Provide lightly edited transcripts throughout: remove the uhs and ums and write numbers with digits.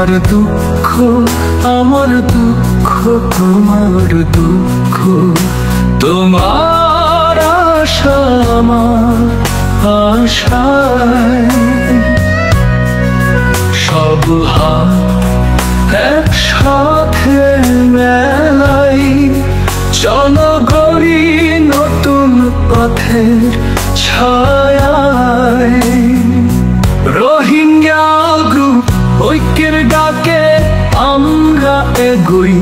তোমার দুঃখ আমার দুঃখ, তোমার দুঃখ তোমার আশা আমার আশায়, সব হাত একসাথে মেলাই, চলো গড়ি নতুন পথের ছায়ায়। রোহিঙ্গা গ্রুপ ঐক্যের ডাকে আমরা এগোই,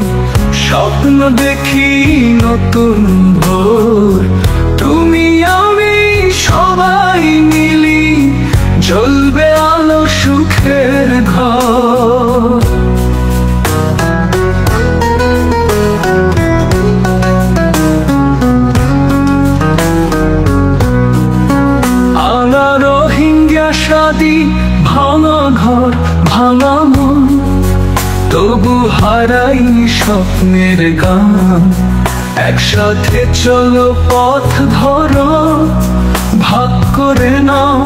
স্বপ্ন দেখি নতুন ভোর। তুমি আমি সবাই মিলি, জ্বলবে আলো সুখের ঘর। আনা রোহিঙ্গা শাদি, ভাঙা ঘর ভাঙা মন, তবু হারাইনি স্বপ্নের গান। একসাথে চলো পথ ধরো, ভাগ করে নাও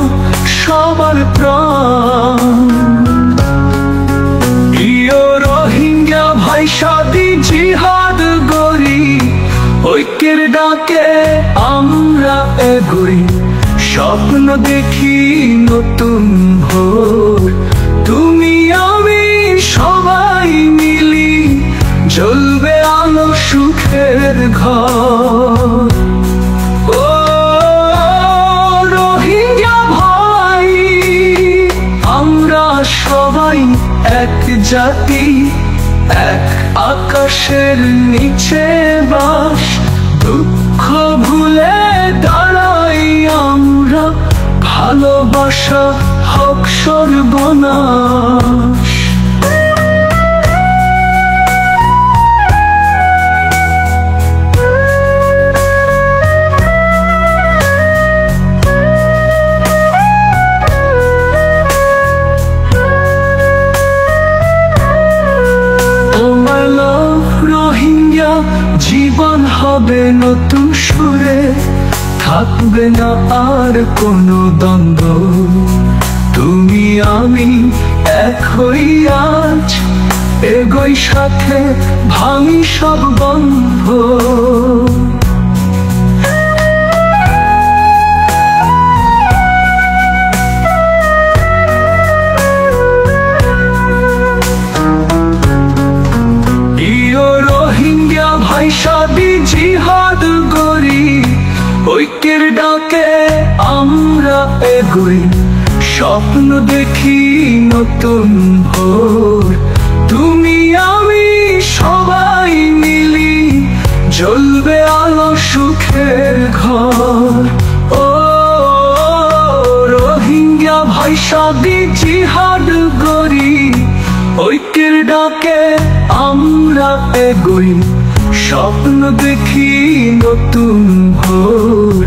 সবার প্রাণ। প্রিয় রোহিঙ্গা ভাই সাথী, জিহাদ গড়ি, ঐক্যের ডাকে আমরা এগোই, স্বপ্ন দেখি নতুন ভোর। তুমি আমি সবাই মিলি, জ্বলবে আলো সুখের ঘর। ও রোহিঙ্গা ভাই, আমরা সবাই এক জাতি, এক আকাশের নিচে বাস। দুঃখ ভুলে দাঁড়াই আমরা, ভালোবাসা হোক সর্বনাশ। রোহিঙ্গা জীবন হবে নতুন সুরে, থাকবে না আর কোনো দ্বন্দ্ব। তুমি আমি এক হই আজ, এগোই সাথে ভাঙি সব বন্ধ। ভাই সাথী, জিহাদ গড়ি, ঐক্যের ডাকে আমরা এগোই, স্বপ্ন দেখি নতুন ভোর। তুমি আমি সবাই মিলি, জ্বলবে আলো সুখের ঘর। ও রোহিঙ্গা ভাই সাথী, জিহাদ গড়ি, ঐক্যের ডাকে আমরা এগোই, স্বপ্ন দেখি নতুন ভোর।